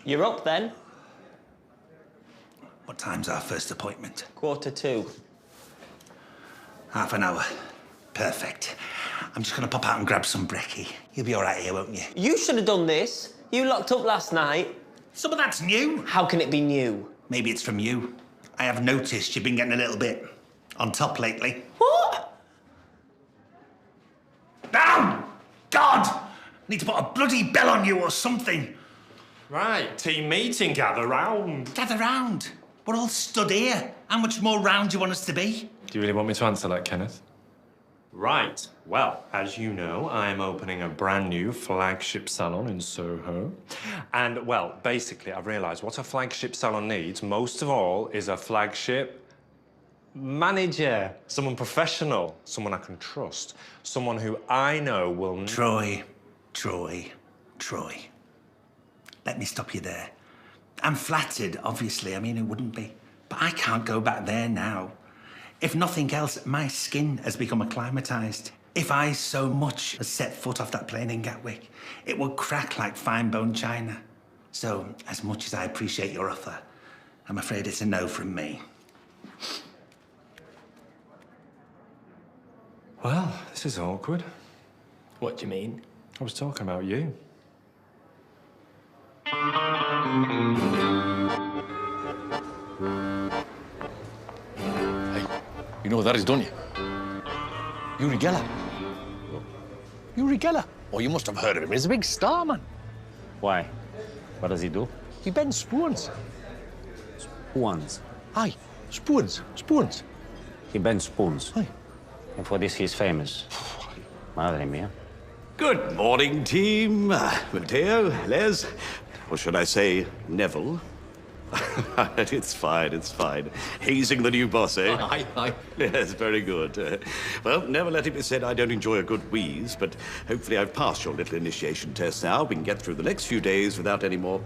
You're up then. What time's our first appointment? 1:45. Half an hour. Perfect. I'm just gonna pop out and grab some brekkie. You'll be all right here, won't you? You should have done this. You locked up last night. Some of that's new. How can it be new? Maybe it's from you. I have noticed you've been getting a little bit on top lately. What? Oh, God! Need to put a bloody bell on you or something. Right, team meeting, gather round. Gather round. We're all stood here. How much more round do you want us to be? Do you really want me to answer that, Kenneth? Right. Well, as you know, I am opening a brand new flagship salon in Soho. And, well, basically, I've realised what a flagship salon needs, most of all, is a flagship manager. Someone professional, someone I can trust, someone who I know will... Troy. Let me stop you there. I'm flattered, obviously. I mean, who wouldn't be? But I can't go back there now. If nothing else, my skin has become acclimatized. If I so much as set foot off that plane in Gatwick, it would crack like fine-bone china. So, as much as I appreciate your offer, I'm afraid it's a no from me. Well, this is awkward. What do you mean? I was talking about you. Hey, you know what that is, don't you? Uri Geller. Uri Geller. Oh, you must have heard of him. He's a big star, man. Why? What does he do? He bends spoons. Spoons. Aye, spoons. He bends spoons. Aye. And for this he's famous. Madre mia. Good morning, team. Matteo, Les, or should I say Neville? It's fine. Hazing the new boss, eh? Aye. Yes, very good. Well, never let it be said I don't enjoy a good wheeze, but hopefully I've passed your little initiation test now. We can get through the next few days without any more...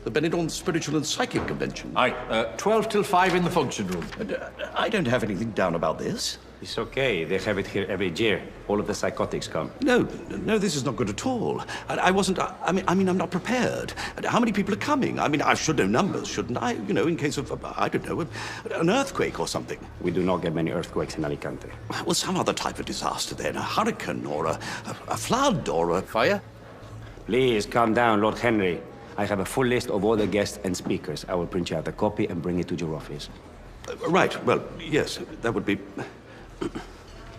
The Benidorm Spiritual and Psychic Convention. Aye, 12 till 5 in the function room. I don't have anything down about this. It's okay. They have it here every year. All of the psychotics come. No, this is not good at all. I wasn't... I mean, I'm not prepared. How many people are coming? I mean, I should know numbers, shouldn't I? You know, in case of, I don't know, an earthquake or something. We do not get many earthquakes in Alicante. Well, some other type of disaster then. A hurricane or a flood or a... Fire? Please, calm down, Lord Henry. I have a full list of all the guests and speakers. I will print you out a copy and bring it to your office. Right. Well, yes, that would be...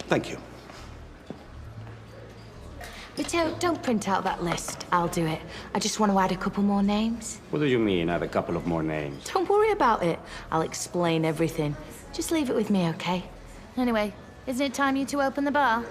Thank you. Matteo, don't print out that list. I'll do it. I just want to add a couple more names. What do you mean, add a couple of more names? Don't worry about it. I'll explain everything. Just leave it with me, okay? Anyway, isn't it time you to open the bar?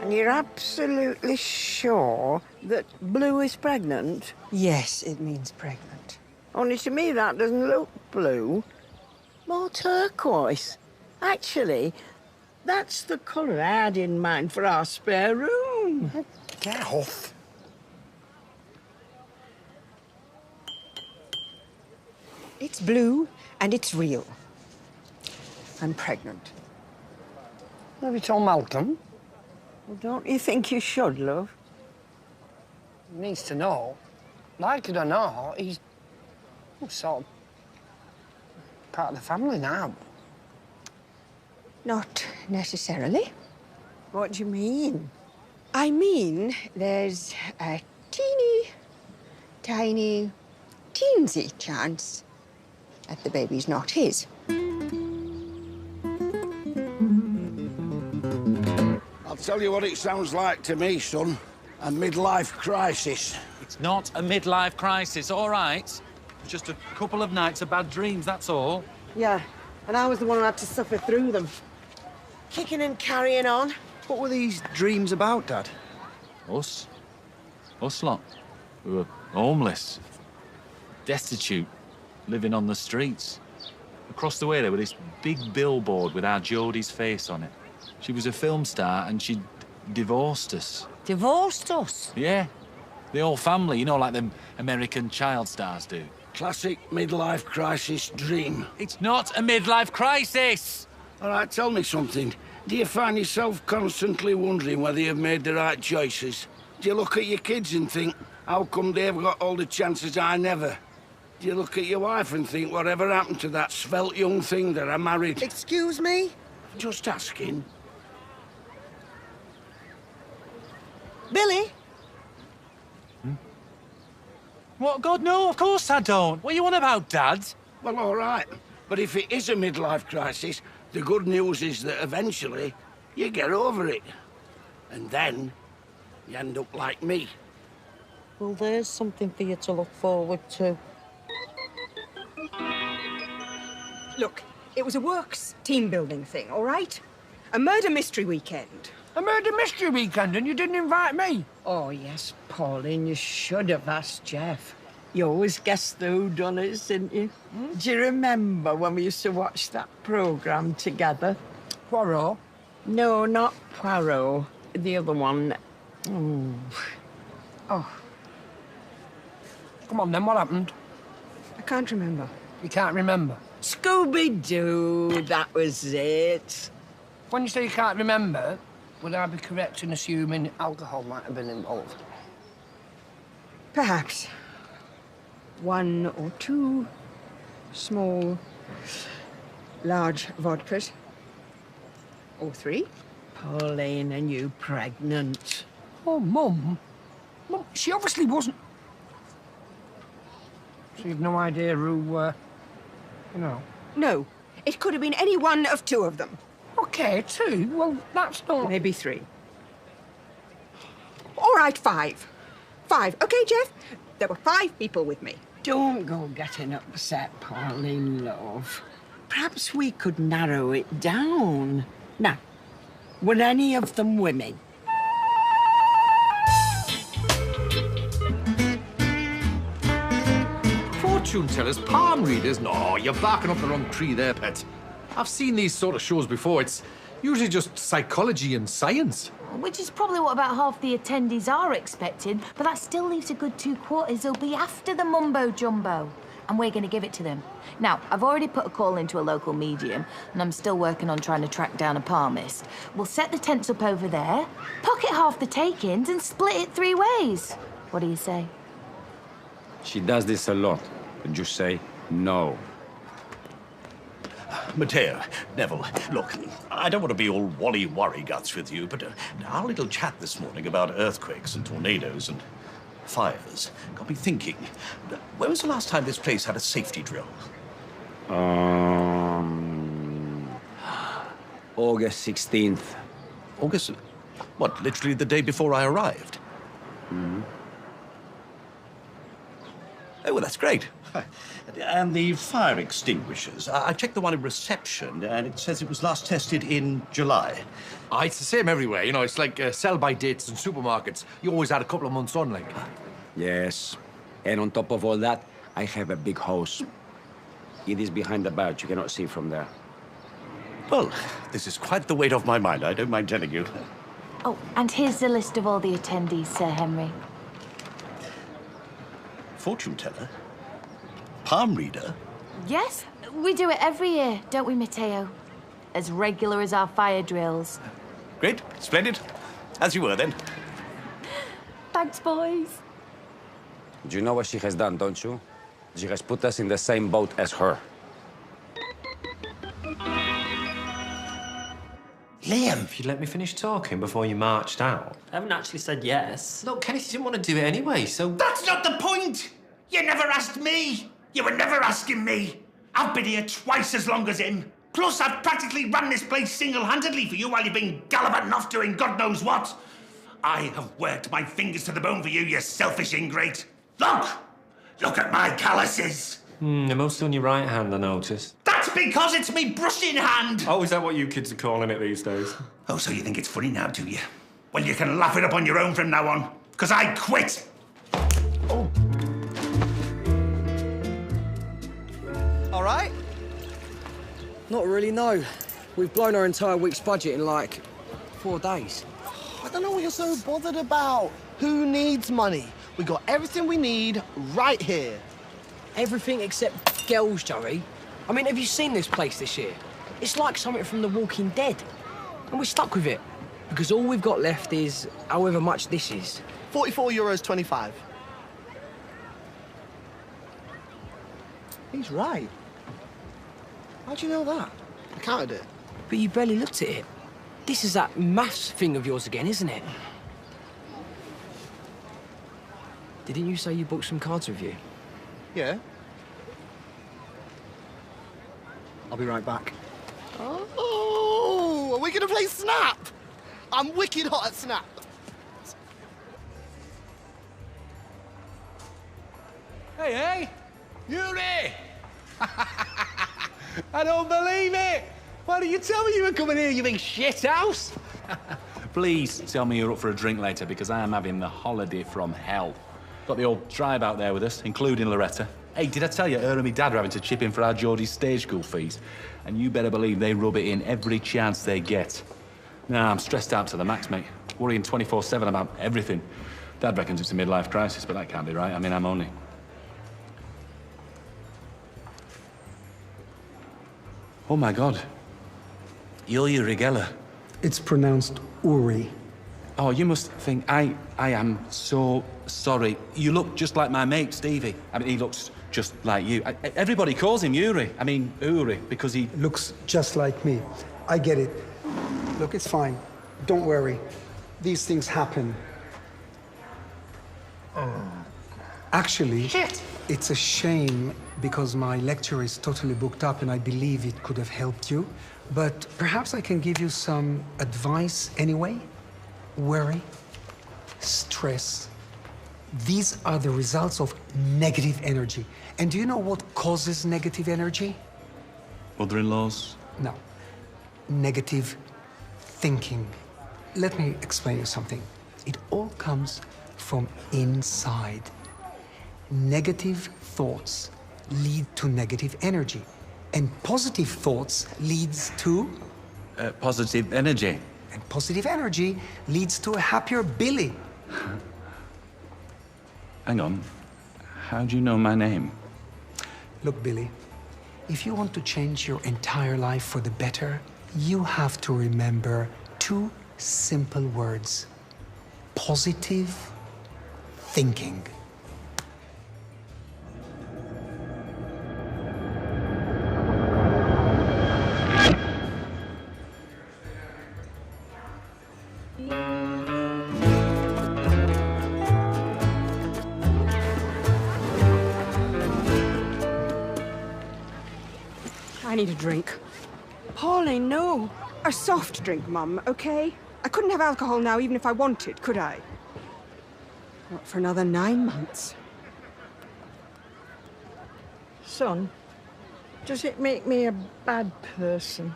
And you're absolutely sure that blue is pregnant? Yes, it means pregnant. Only to me that doesn't look blue. More turquoise. Actually, that's the colour I had in mind for our spare room. Get off. It's blue and it's real. I'm pregnant. Have you told Malcolm? Well, don't you think you should, love? He needs to know. Like it or not, he's sort of part of the family now. Not necessarily. What do you mean? I mean, there's a tiny, teensy chance that the baby's not his. I'll tell you what it sounds like to me, son. A midlife crisis. It's not a midlife crisis, all right? Just a couple of nights of bad dreams, that's all. Yeah, and I was the one who had to suffer through them. Kicking and carrying on. What were these dreams about, Dad? Us lot. We were homeless, destitute, living on the streets. Across the way there was this big billboard with our Jodie's face on it. She was a film star and she divorced us. Divorced us? Yeah. The whole family, you know, like them American child stars do. Classic midlife crisis dream. It's not a midlife crisis! All right, tell me something. Do you find yourself constantly wondering whether you've made the right choices? Do you look at your kids and think, how come they've got all the chances I never? Do you look at your wife and think, whatever happened to that svelte young thing that I married? Excuse me? Just asking. Billy? What? God, no, of course I don't. What are you on about, Dad? Well, all right. But if it is a midlife crisis, the good news is that eventually you get over it. And then you end up like me. Well, there's something for you to look forward to. Look, it was a works team-building thing, all right? A murder mystery weekend. A murder mystery weekend, and you didn't invite me? Oh, yes, Pauline, you should have asked Jeff. You always guessed the whodunits, didn't you? Do you remember when we used to watch that programme together? Poirot? No, not Poirot. The other one. Oh. Come on, then, what happened? I can't remember. You can't remember? Scooby-Doo, that was it. When you say you can't remember, would I be correct in assuming alcohol might have been involved? Perhaps. 1 or 2 small, large vodkas. Or 3. Pauline, and you pregnant. Oh, Mum. Mum, she obviously wasn't. So you've no idea who, you know. No, it could have been any one of 2 of them. OK, 2? Well, that's not... Maybe 3. All right, 5. 5. OK, Jeff? There were 5 people with me. Don't go getting upset, Pauline, love. Perhaps we could narrow it down. Now, were any of them women? Fortune tellers, palm readers? No, you're barking up the wrong tree there, pet. I've seen these sort of shows before. It's usually just psychology and science. Which is probably what about half the attendees are expecting, but that still leaves a good 2/4 who'll be after the mumbo-jumbo. And we're going to give it to them. Now, I've already put a call into a local medium, and I'm still working on trying to track down a palmist. We'll set the tents up over there, pocket half the take-ins, and split it 3 ways. What do you say? She does this a lot. Could you say no? Matteo, Neville, look, I don't want to be all wally-worry-guts with you, but our little chat this morning about earthquakes and tornadoes and fires got me thinking. When was the last time this place had a safety drill? August 16th. August? What, literally the day before I arrived? Mm-hmm. Oh, well, that's great. And the fire extinguishers. I checked the one in reception, and it says it was last tested in July. It's the same everywhere. You know, it's like sell-by dates in supermarkets. You always had a couple of months on, like. Yes. And on top of all that, I have a big hose. It is behind the barge. You cannot see from there. Well, this is quite the weight off my mind, I don't mind telling you. Oh, and here's the list of all the attendees, Sir Henry. Fortune teller? Palm reader? Yes, we do it every year, don't we, Matteo? As regular as our fire drills. Great, splendid. As you were, then. Thanks, boys. Do you know what she has done, don't you? She has put us in the same boat as her. Liam! If you'd let me finish talking before you marched out. I haven't actually said yes. Look, Kenneth didn't want to do it anyway, so... That's not the point! You never asked me! You were never asking me! I've been here twice as long as him. Plus, I've practically run this place single-handedly for you while you've been gallivanting off doing God knows what. I have worked my fingers to the bone for you, you selfish ingrate. Look! Look at my calluses! They're mostly on your right hand, I noticed. That's because it's me brushing hand! Oh, is that what you kids are calling it these days? Oh, so you think it's funny now, do you? Well, you can laugh it up on your own from now on, because I quit! Oh. All right? Not really, no. We've blown our entire week's budget in, like, 4 days. I don't know what you're so bothered about. Who needs money? We got everything we need right here. Everything except girls, Joey. I mean, have you seen this place this year? It's like something from The Walking Dead. And we're stuck with it. Because all we've got left is however much this is. €44.25. He's right. How'd you know that? I counted it. But you barely looked at it. This is that maths thing of yours again, isn't it? Didn't you say you booked some cards with you? Yeah. I'll be right back. Oh, are we gonna play Snap? I'm wicked hot at Snap. Hey, hey! Yuri! I don't believe it! Why didn't you tell me you were coming here, you big shithouse? Please tell me you're up for a drink later, because I am having the holiday from hell. Got the old tribe out there with us, including Loretta. Hey, did I tell you her and me dad are having to chip in for our Geordie's stage school fees? And you better believe they rub it in every chance they get. Nah, I'm stressed out to the max, mate. Worrying 24/7 about everything. Dad reckons it's a midlife crisis, but that can't be right. I mean, I'm only... Oh, my God. You're Rigella. It's pronounced Uri. Oh, you must think I am so sorry. You look just like my mate, Stevie. I mean, he looks just like you. Everybody calls him Uri. I mean, Uri, because he... Looks just like me. I get it. Look, it's fine. Don't worry. These things happen. Actually, Shit. It's a shame because my lecture is totally booked up and I believe it could have helped you. But perhaps I can give you some advice anyway. Worry, stress. These are the results of negative energy. And do you know what causes negative energy? Mother-in-laws? No. Negative thinking. Let me explain you something. It all comes from inside. Negative thoughts lead to negative energy. And positive thoughts leads to... Positive energy. And positive energy leads to a happier Billy. Hang on. How do you know my name? Look, Billy, if you want to change your entire life for the better, you have to remember 2 simple words. Positive thinking. I need a drink. Pauline, no. A soft drink, Mum, okay? I couldn't have alcohol now even if I wanted, could I? Not for another 9 months. Son, does it make me a bad person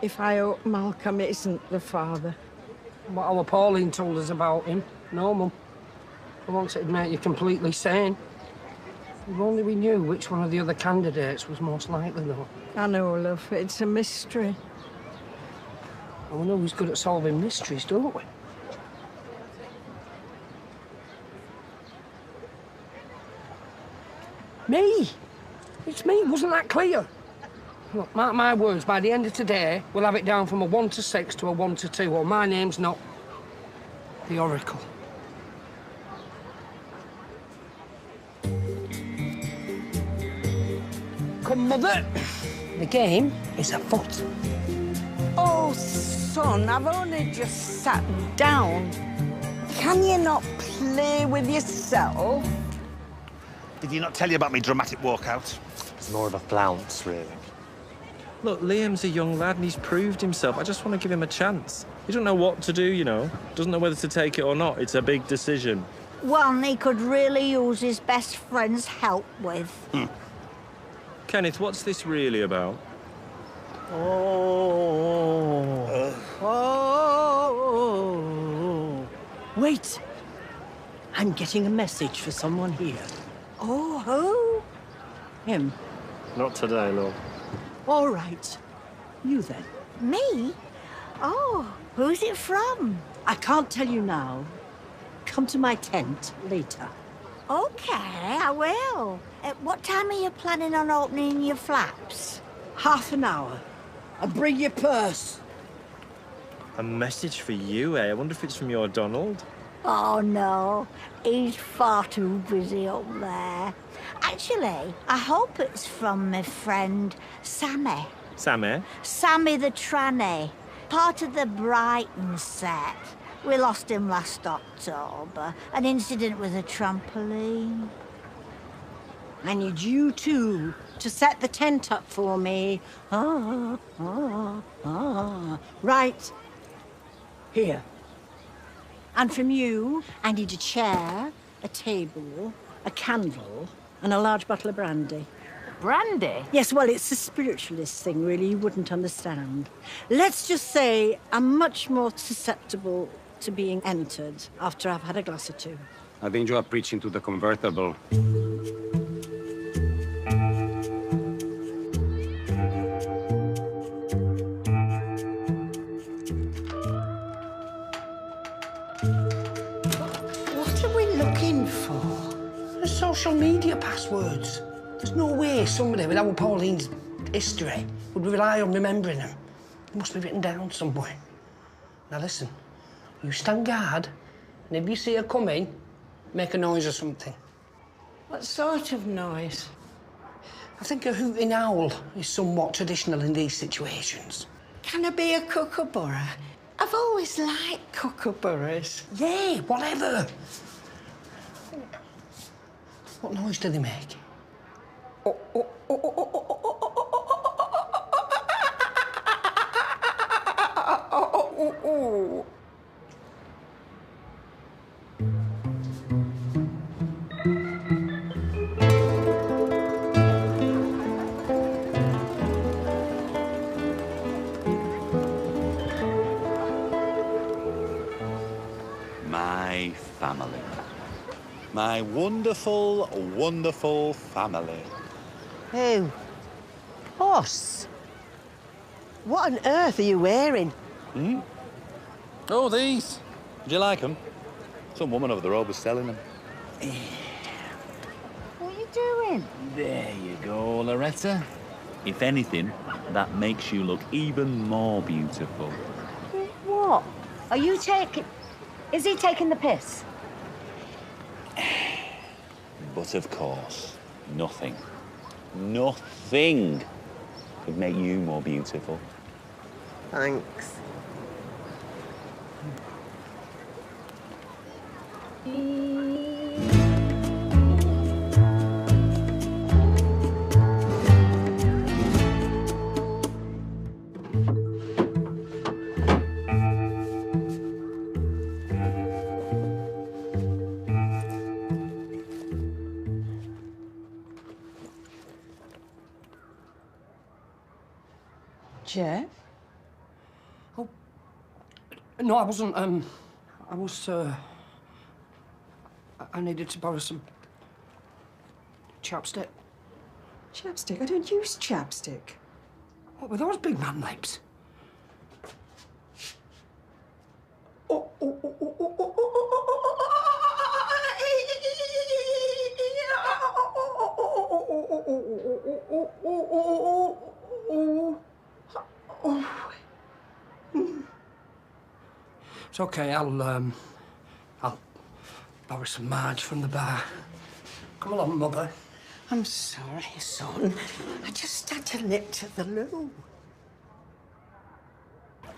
if I hope Malcolm isn't the father? What our Pauline told us about him. No, Mum. I want to admit you're completely sane. If only we knew which one of the other candidates was most likely, though. I know, love. It's a mystery. And we know who's good at solving mysteries, don't we? Me! It's me, wasn't that clear? Look, mark my words, by the end of today, we'll have it down from a 1 to 6 to a 1 to 2, or my name's not the Oracle. Come, Mother. The game is afoot. Oh, son, I've only just sat down. Can you not play with yourself? Did he not tell you about me dramatic walkout? It's more of a flounce, really. Look, Liam's a young lad and he's proved himself. I just want to give him a chance. He doesn't know what to do, you know. Doesn't know whether to take it or not. It's a big decision. One he could really use his best friend's help with. Kenneth, what's this really about? Oh. Wait. I'm getting a message for someone here. Oh, who? Him. Not today, love. All right. You then. Me? Oh, who's it from? I can't tell you now. come to my tent later? Okay, I will. At what time are you planning on opening your flaps? Half an hour. And bring your purse. A message for you, eh? I wonder if it's from your Donald. Oh, no. He's far too busy up there. Actually, I hope it's from my friend Sammy. Sammy? Sammy the tranny. Part of the Brighton set. We lost him last October. An incident with a trampoline. I need you two to set the tent up for me. Right. Here. And from you, I need a chair, a table, a candle, and a large bottle of brandy. Brandy? Yes, well, it's a spiritualist thing, really. You wouldn't understand. Let's just say I'm much more susceptible to being entered after I've had a glass or two. I think you are preaching to the convertible. What are we looking for? The social media passwords. There's no way somebody with our Pauline's history would rely on remembering them. They must be written down somewhere. Now listen, you stand guard, and if you see her coming, make a noise or something. What sort of noise? I think a hooting owl is somewhat traditional in these situations. Can I be a kookaburra? I've always liked kookaburras. Yeah, whatever. What noise do they make? My family. My wonderful, wonderful family. Who? Us? What on earth are you wearing? Hmm? Oh, these. Do you like them? Some woman over the road was selling them. What are you doing? There you go, Loretta. If anything, that makes you look even more beautiful. What? Are you taking... Is he taking the piss? But of course, nothing could make you more beautiful. Thanks. Jeff? Oh, no, I wasn't, I was, I needed to borrow some chapstick. Chapstick? I don't use chapstick. What were those big man lips? It's okay, I'll borrow some Marge from the bar. Come along, Mother. I'm sorry, son. I just had to nip to the loo.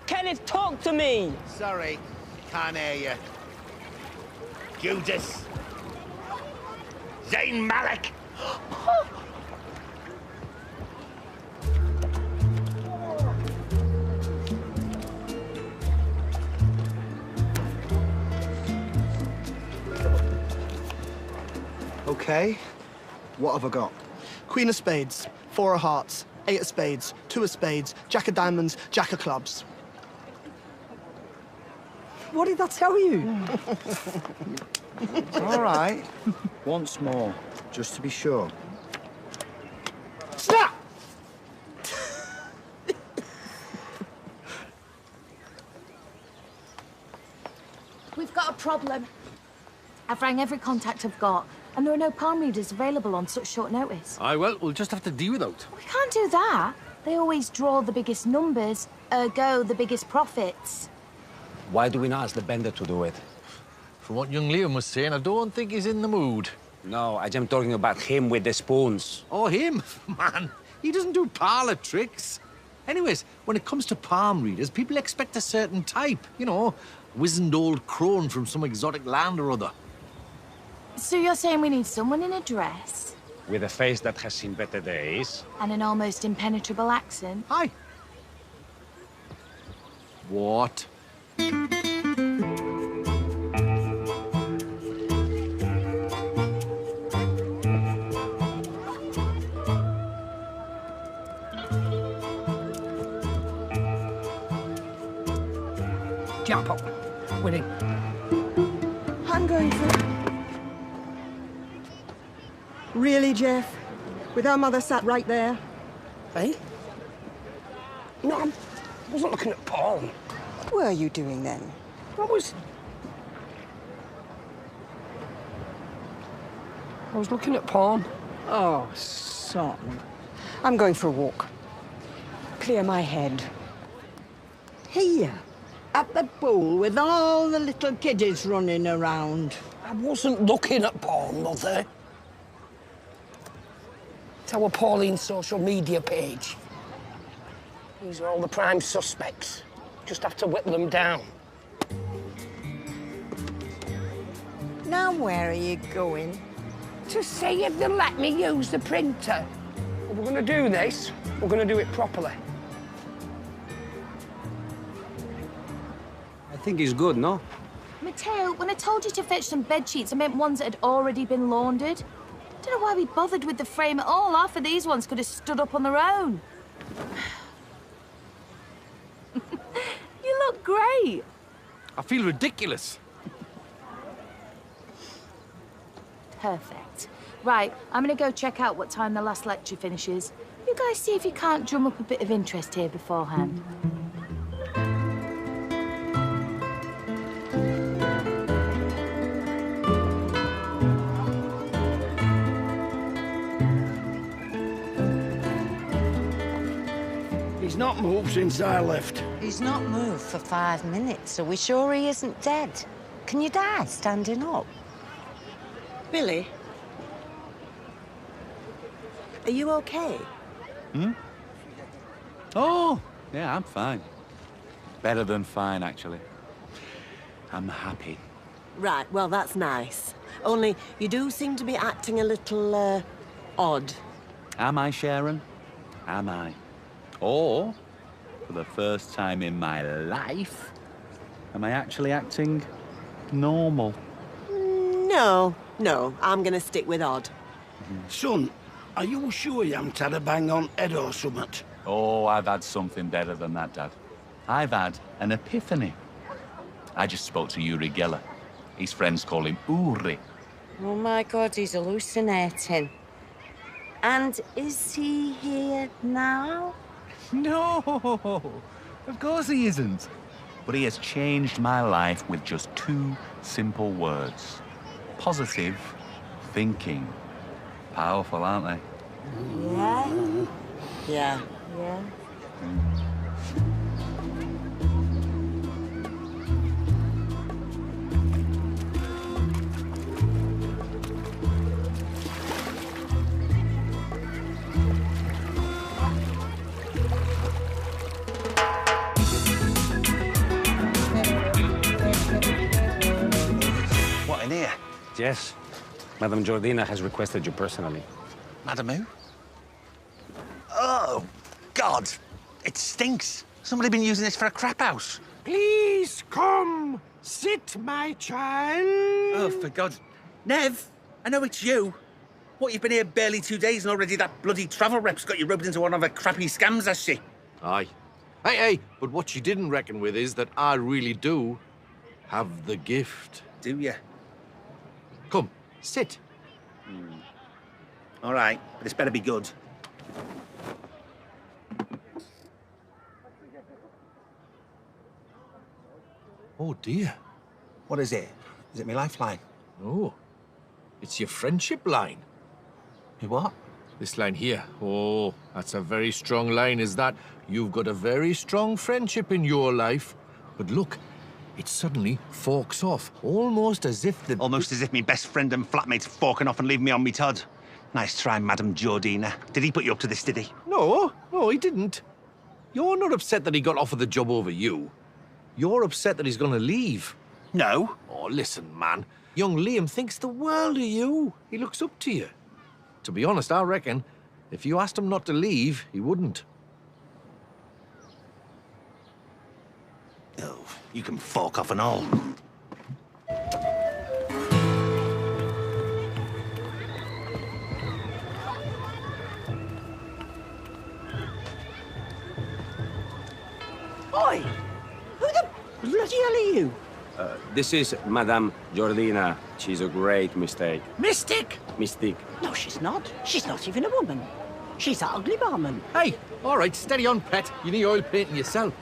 Kenneth, talk to me! Sorry, can't hear you. Judas. Zayn Malik. Okay, what have I got? Queen of spades, four of hearts, eight of spades, two of spades, jack of diamonds, jack of clubs. What did I tell you? All right. Once more, just to be sure. Snap! We've got a problem. I've rang every contact I've got, and there are no palm readers available on such short notice. Aye, well, we'll just have to deal with it. We can't do that. They always draw the biggest numbers, ergo the biggest profits. Why do we not ask the vendor to do it? From what young Liam was saying, I don't think he's in the mood. No, I'm talking about him with the spoons. Oh, him? Man, he doesn't do parlour tricks. Anyways, when it comes to palm readers, people expect a certain type. You know, wizened old crone from some exotic land or other. So you're saying we need someone in a dress? With a face that has seen better days. And an almost impenetrable accent? Aye. What? Jump up. We're in. I'm going for... Really, Jeff? With our mother sat right there? Eh? No, I wasn't looking at Paul. What were you doing then? I was looking at Paul. Oh, son. I'm going for a walk. Clear my head. Here, at the pool with all the little kiddies running around. I wasn't looking at Paul, Mother. It's our Pauline's social media page. These are all the prime suspects. Just have to whip them down. Now where are you going? To see if they'll let me use the printer. If we're going to do this, we're going to do it properly. I think he's good, no? Matteo, when I told you to fetch some bed sheets, I meant ones that had already been laundered. Don't know why we bothered with the frame at all. Half of these ones could have stood up on their own. You look great. I feel ridiculous. Perfect. Right, I'm gonna go check out what time the last lecture finishes. You guys see if you can't drum up a bit of interest here beforehand. He's not moved since I left. He's not moved for 5 minutes. Are we sure he isn't dead? Can you die standing up? Billy? Are you okay? Hmm? Oh, yeah, I'm fine. Better than fine, actually. I'm happy. Right, well, that's nice. Only, you do seem to be acting a little, odd. Am I, Sharon? Am I? Or, for the first time in my life, am I actually acting normal? No, I'm gonna stick with odd. Son, are you sure you haven't had a bang on head or something? Oh, I've had something better than that, Dad. I've had an epiphany. I just spoke to Uri Geller. His friends call him Uri. Oh, my God, he's hallucinating. And is he here now? No, of course he isn't. But he has changed my life with just 2 simple words. Positive thinking. Powerful, aren't they? Yeah. What, in here? Yes. Madame Jordina has requested you personally. Madam who? Oh, God. It stinks. Somebody been using this for a crap house. Please come. Sit, my child. Oh, for God. Nev, I know it's you. What, you've been here barely 2 days and already that bloody travel rep's got you roped into one of her crappy scams, has she? Aye. Hey, but what she didn't reckon with is that I really do have the gift. Do you? Come, sit. All right, but this better be good. Oh, dear. What is it? Is it my lifeline? Oh, it's your friendship line. Your what? This line here. Oh, that's a very strong line, is that? You've got a very strong friendship in your life. But look, it suddenly forks off, almost as if the... Almost as if me best friend and flatmate's forking off and leaving me on me Todd. Nice try, Madam Georgina. Did he put you up to this, did he? No, he didn't. You're not upset that he got offered the job over you. You're upset that he's gonna leave. No. Oh, listen, man. Young Liam thinks the world of you. He looks up to you. To be honest, I reckon if you asked him not to leave, he wouldn't. Oh, you can fork off and all. Oi! Who the bloody hell are you? This is Madame Georgina. She's a great mistake. Mystic? Mystique. No, she's not. She's not even a woman. She's that ugly barman. Hey, all right, steady on, pet. You need oil painting yourself.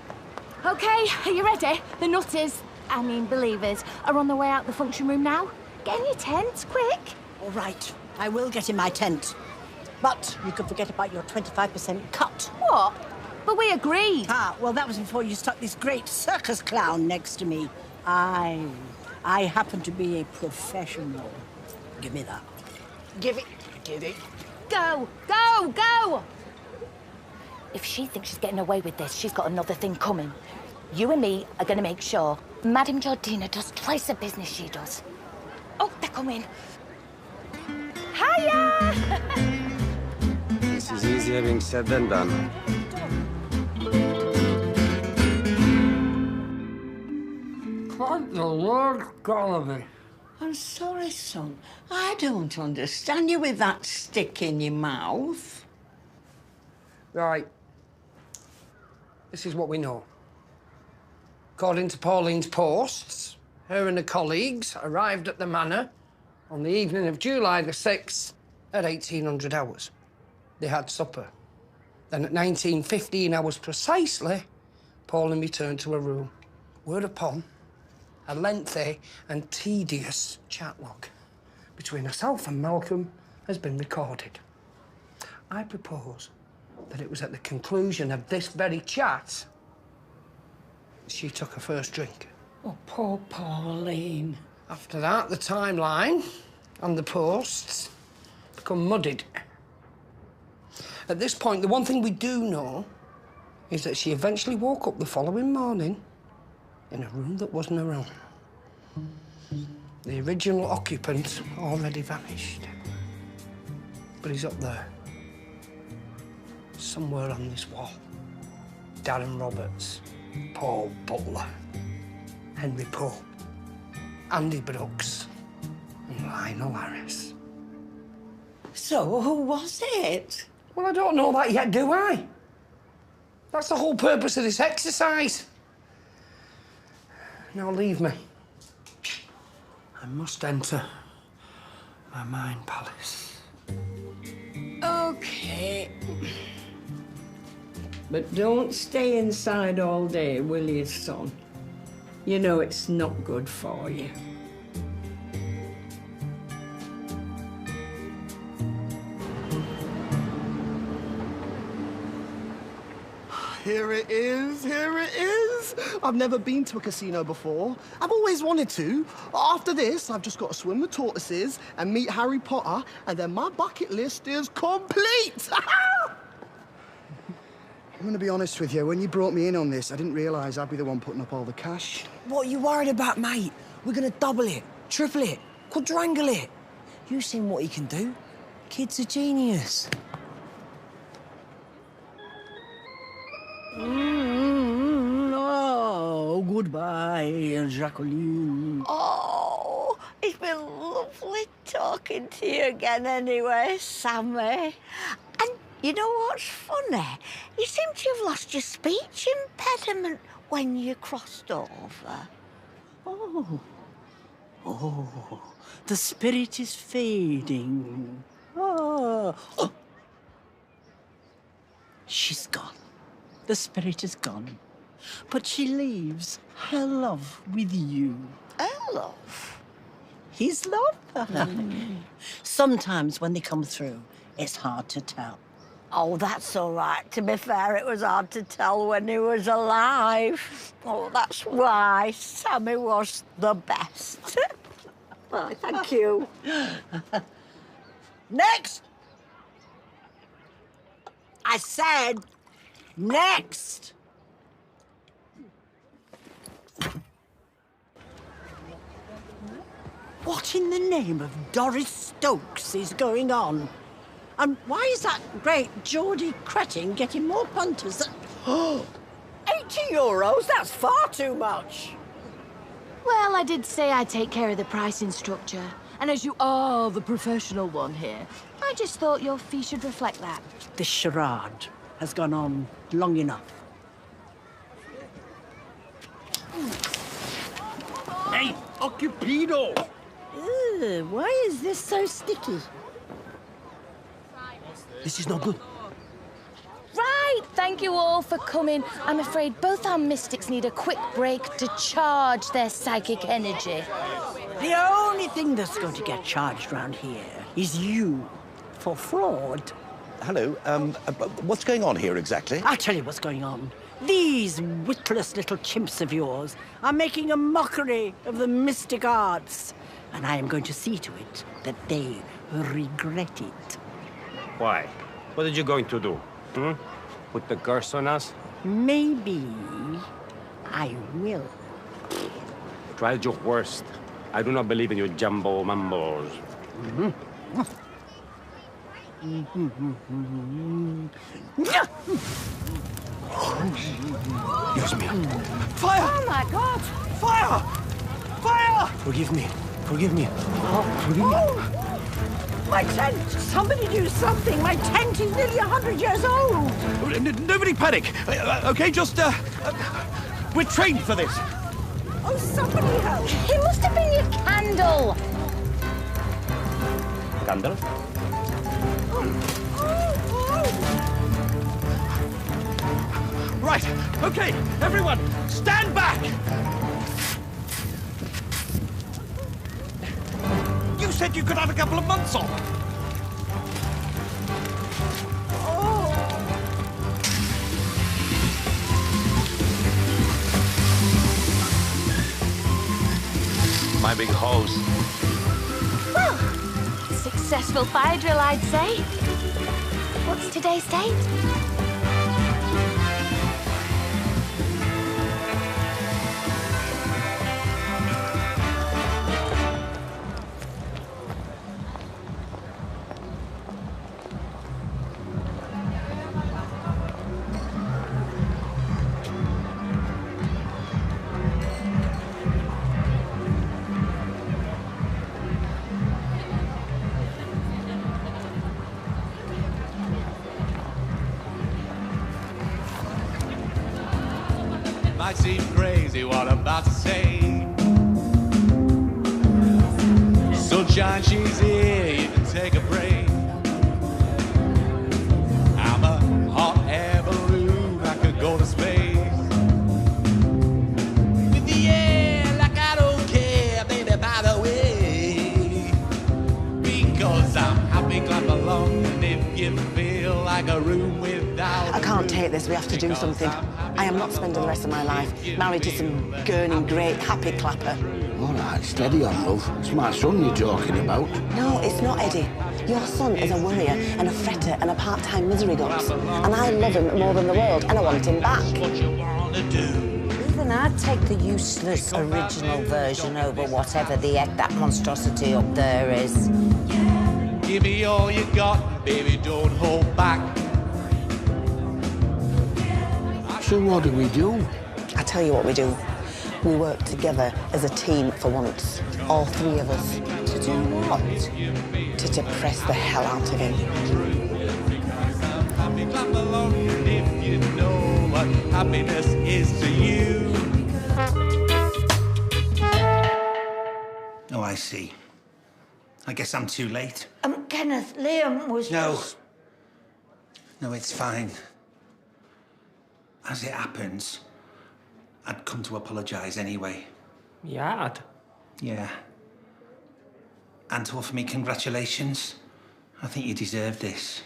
Okay, are you ready? The nutters, believers, are on their way out the function room now. Get in your tents, quick. All right, I will get in my tent. But you can forget about your 25% cut. What? But we agreed. Ah, well, that was before you stuck this great circus clown next to me. I happen to be a professional. Give me that. Give it. Go, go, go! If she thinks she's getting away with this, she's got another thing coming. You and me are going to make sure Madame Georgina does twice the business she does. Oh, they're coming. Hiya! This is easier being said than done. What the Lord Gollaby? I'm sorry, son. I don't understand you with that stick in your mouth. Right. This is what we know. According to Pauline's posts, her and her colleagues arrived at the manor on the evening of July the 6th at 1800 hours. They had supper. Then at 19:15 hours precisely, Pauline returned to her room. Whereupon, a lengthy and tedious chat log between herself and Malcolm has been recorded. I propose that it was at the conclusion of this very chat she took her first drink. Oh, poor Pauline. After that, the timeline and the posts become muddied. At this point, the one thing we do know is that she eventually woke up the following morning in a room that wasn't her own. The original occupant already vanished. But he's up there, somewhere on this wall. Darren Roberts, Paul Butler, Henry Pope, Andy Brooks, and Lionel Harris. So, who was it? Well, I don't know that yet, do I? That's the whole purpose of this exercise. Now leave me. I must enter my mind palace. Okay. But don't stay inside all day, will you, son? You know it's not good for you. Here it is, here it is. I've never been to a casino before. I've always wanted to. After this, I've just got to swim with tortoises and meet Harry Potter, and then my bucket list is complete. I'm gonna be honest with you, when you brought me in on this, I didn't realise I'd be the one putting up all the cash. What are you worried about, mate? We're gonna double it, triple it, quadrangle it. You've seen what he can do. Kid's a genius. Oh, goodbye, Jacqueline. Oh, it's been lovely talking to you again anyway, Sammy. And you know what's funny? You seem to have lost your speech impediment when you crossed over. Oh, the spirit is fading. Oh. She's gone. The spirit is gone. But she leaves her love with you. Her love? His love? Sometimes when they come through, it's hard to tell. Oh, that's all right. To be fair, it was hard to tell when he was alive. Oh, that's why Sammy was the best. Well, thank you. Next! I said, next! What in the name of Doris Stokes is going on? And why is that great Geordie cretin getting more punters than... 80 euros? That's far too much. Well, I did say I'd take care of the pricing structure. And as you are the professional one here, I just thought your fee should reflect that. This charade has gone on long enough. Hey, occupido! Ugh, why is this so sticky? This is not good. Right, thank you all for coming. I'm afraid both our mystics need a quick break to charge their psychic energy. The only thing that's going to get charged round here is you for fraud. Hello, what's going on here exactly? I'll tell you what's going on. These witless little chimps of yours are making a mockery of the mystic arts. And I am going to see to it that they regret it. Why? What are you going to do? Put the curse on us? Maybe I will. Try your worst. I do not believe in your jumbo mambos. Dios mío. Fire! Oh, my God! Fire! Fire! Forgive me. Forgive me. Forgive me. Oh, my tent! Somebody do something! My tent is nearly 100 years old! Nobody panic, okay? Just, we're trained for this. Oh, somebody help! It must have been your candle! Candle? Right, okay, everyone, stand back! You said you could have a couple of months off. My big hose. Well, successful fire drill, I'd say. What's today's date? Might seem crazy what I'm about to say. Sunshine, she's here, you can take a break. I'm a hot air balloon, I could go to space. With the air, like I don't care, baby, by the way. Because I'm happy, clap along, and if you feel like a room without I can't take this, we have to do something. I am not spending the rest of my life married to some gurning great happy clapper. All right, steady on, love. It's my son you're talking about. No, it's not Eddie. Your son is a worrier and a fretter and a part-time misery gox. And I love him more than the world, and I want him back. Even I'd take the useless original version over whatever the heck that monstrosity up there is. Give me all you got, baby, don't hold back. So what do? I tell you what we do. We work together as a team for once. All three of us. To do what? To depress the hell out of him. Happy clap along if you know what happiness is to you. Oh, I see. I guess I'm too late. Kenneth, Liam was No. just... No, it's fine. As it happens, I'd come to apologise anyway. Yad. Yeah. and to offer me congratulations. I think you deserve this.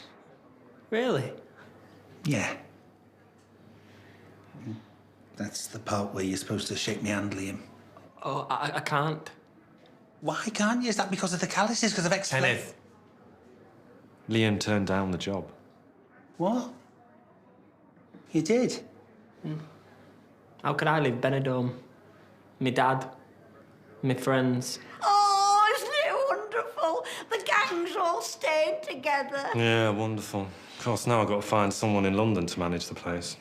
Really? Yeah. That's the part where you're supposed to shake my hand, Liam. Oh, I can't. Why can't you? Is that because of the calluses? Because of explained? Kenneth. Liam turned down the job. What? You did? How could I leave Benidorm? My dad, my friends. Oh, isn't it wonderful? The gang's all staying together. Yeah, wonderful. Of course, now I've got to find someone in London to manage the place.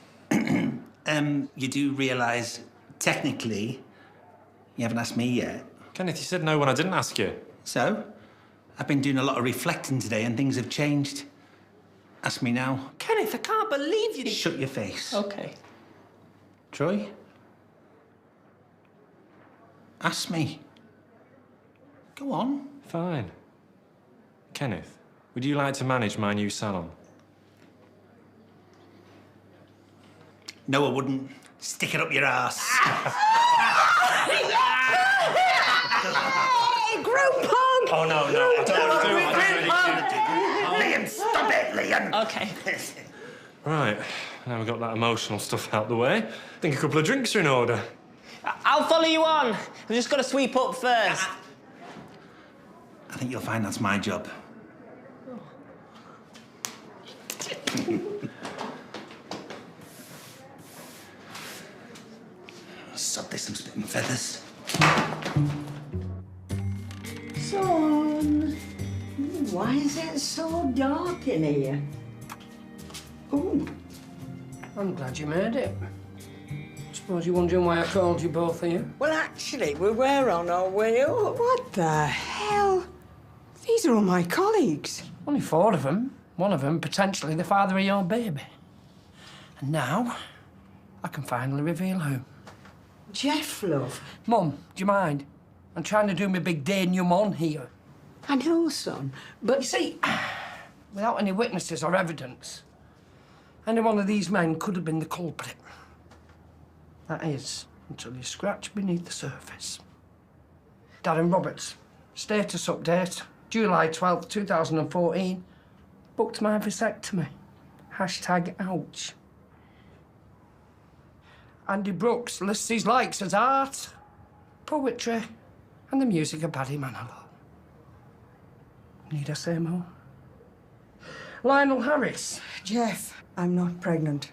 You do realise, technically, you haven't asked me yet. Kenneth, you said no when I didn't ask you. So? I've been doing a lot of reflecting today and things have changed. Ask me now. Kenneth, I can't believe you... Shut your face. OK. Troy? Ask me. Go on. Fine. Kenneth, would you like to manage my new salon? No, I wouldn't. Stick it up your ass. Hey, group hug! Oh, no, no. I don't want to do it. Liam, stop it, Liam! OK. Right. Now we've got that emotional stuff out the way. I think a couple of drinks are in order. I'll follow you on. I've just got to sweep up first. I think you'll find that's my job. Sod this, I'm spitting feathers. Son, why is it so dark in here? Oh, I'm glad you made it. Suppose you're wondering why I called you both here? Well, actually, we were on our way up. What the hell? These are all my colleagues. Only 4 of them. One of them potentially the father of your baby. And now, I can finally reveal who. Jeff, love. Mum, do you mind? I'm trying to do my big denouement on here. I know, son, but... You see, without any witnesses or evidence, any one of these men could have been the culprit. That is, until you scratch beneath the surface. Darren Roberts, status update, July 12th, 2014. Booked my vasectomy. #ouch. Andy Brooks lists his likes as art, poetry, and the music of Paddy Manilow. Need I say more? Lionel Harris. Jeff, I'm not pregnant.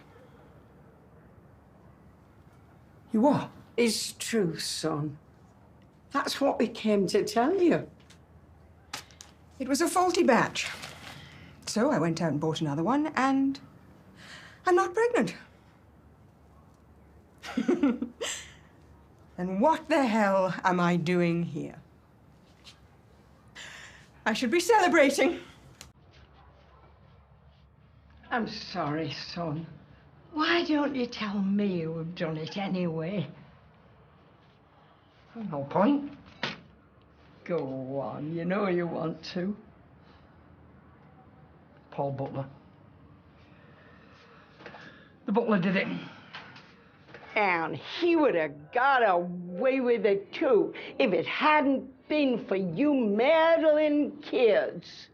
You what? It's true, son. That's what we came to tell you. It was a faulty batch. So I went out and bought another one, and I'm not pregnant. And what the hell am I doing here? I should be celebrating. I'm sorry, son. Why don't you tell me who've done it anyway? No point. Go on, you know you want to. Paul Butler. The butler did it. And he would have got away with it too if it hadn't been for you meddling kids.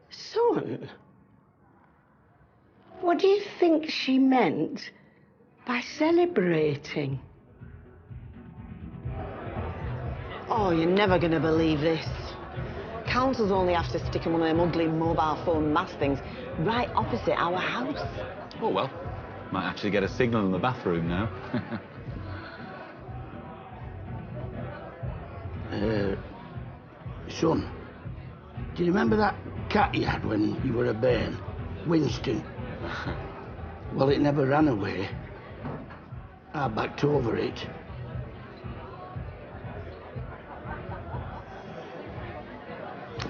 Son, what do you think she meant by celebrating? Oh, you're never gonna believe this. Council's only after sticking one of them ugly mobile phone mast things right opposite our house. Oh, well. Might actually get a signal in the bathroom now. Son, do you remember that cat you had when you were a bairn? Winston? Well, it never ran away. I backed over it.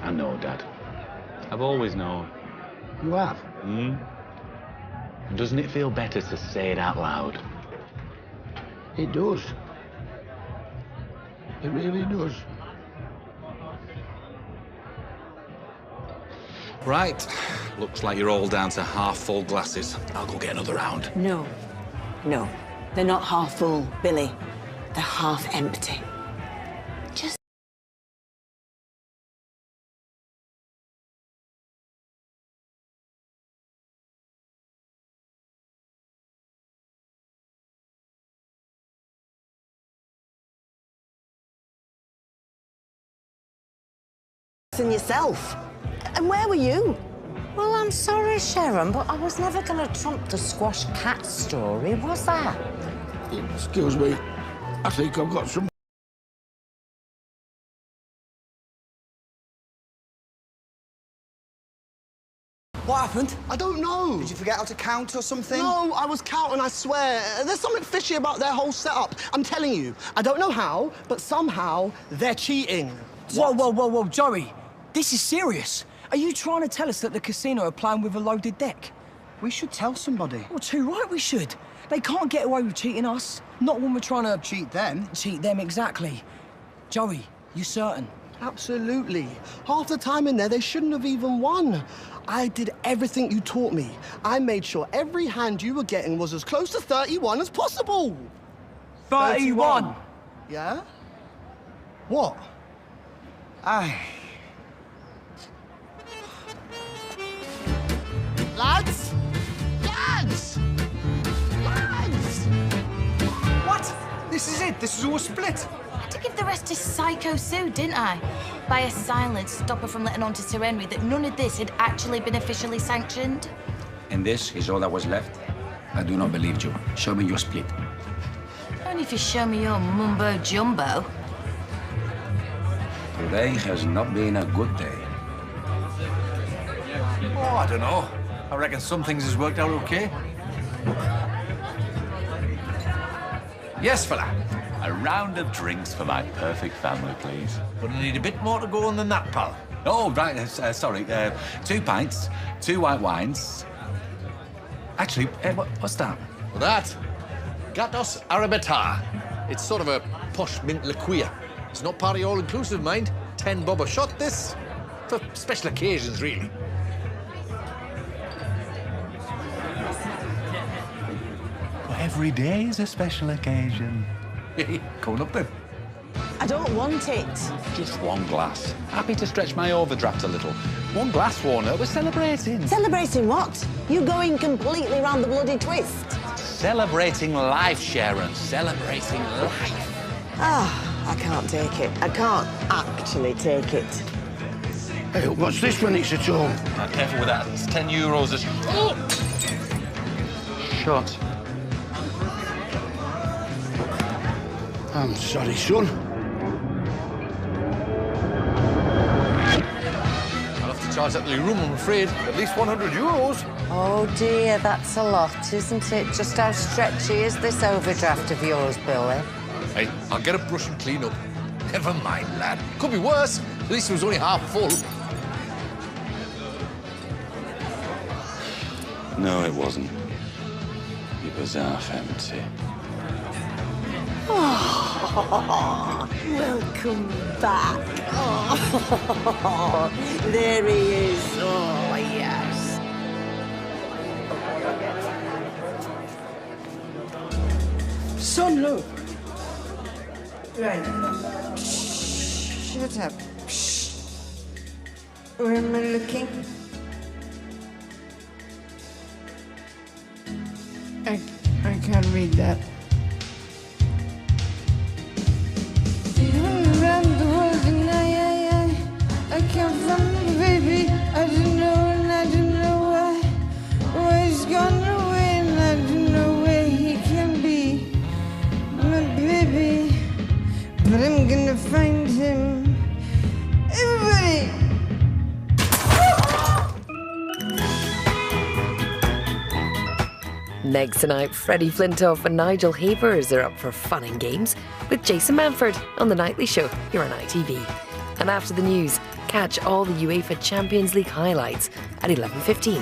I know, Dad. I've always known. You have? Doesn't it feel better to say it out loud? It does. It really does. Right. Looks like you're all down to half-full glasses. I'll go get another round. No. No. They're not half full, Billy. They're half empty. and yourself. And where were you? Well, I'm sorry, Sharon, but I was never going to trump the squash cat story, was I? Excuse me. I think I've got some... What happened? I don't know. Did you forget how to count or something? No, I was counting, I swear. There's something fishy about their whole setup. I'm telling you. I don't know how, but somehow they're cheating. Whoa, Joey. This is serious. Are you trying to tell us that the casino are playing with a loaded deck? We should tell somebody. Well, too right we should. They can't get away with cheating us. Not when we're trying to... Cheat them? Cheat them, exactly. Joey, you certain? Absolutely. Half the time in there, they shouldn't have even won. I did everything you taught me. I made sure every hand you were getting was as close to 31 as possible. 31? Yeah? What? Lads! Lads! Lads! What? This is it? This is all split? I had to give the rest to Psycho Sue, didn't I? By a silence, stop her from letting on to Sir Henry that none of this had actually been officially sanctioned. And this is all that was left? I do not believe you. Show me your split. Only if you show me your mumbo-jumbo. Today has not been a good day. Oh, I don't know. I reckon some things has worked out okay. Yes, fella. A round of drinks for my perfect family, please. But I need a bit more to go on than that, pal. Oh, right, sorry. 2 pints, 2 white wines. Actually, what's that? Well, that, Gatos Arabitar. It's sort of a posh mint liqueur. It's not part of your all-inclusive, mind. 10 bob a shot, this. For special occasions, really. Well, every day is a special occasion. Coming up then. I don't want it. Just 1 glass. Happy to stretch my overdraft a little. 1 glass, Warner. We're celebrating. Celebrating what? You going completely round the bloody twist? Celebrating life, Sharon. Celebrating life. I can't take it. I can't actually take it. Hey, what's this when it's at home? Now, careful with that. It's 10 euros a shot. I'm sorry, son. I'll have to charge that little room, I'm afraid. At least 100 euros. Oh dear, that's a lot, isn't it? Just how stretchy is this overdraft of yours, Billy? Hey, I'll get a brush and clean up. Never mind, lad. Could be worse. At least it was only half full. No, it wasn't. It was half empty. Oh, welcome back. Oh, there he is. Oh, yes. Son, look. Right. Shut up. Shh. Where am I looking? I can't read that. Around the world and I come from baby. I don't know and I don't know why. Why he's gone away and I don't know where he can be. My baby, but I'm gonna find him. Everybody! Next tonight, Freddie Flintoff and Nigel Havers are up for fun and games with Jason Manford on The Nightly Show here on ITV. And after the news, catch all the UEFA Champions League highlights at 11:15.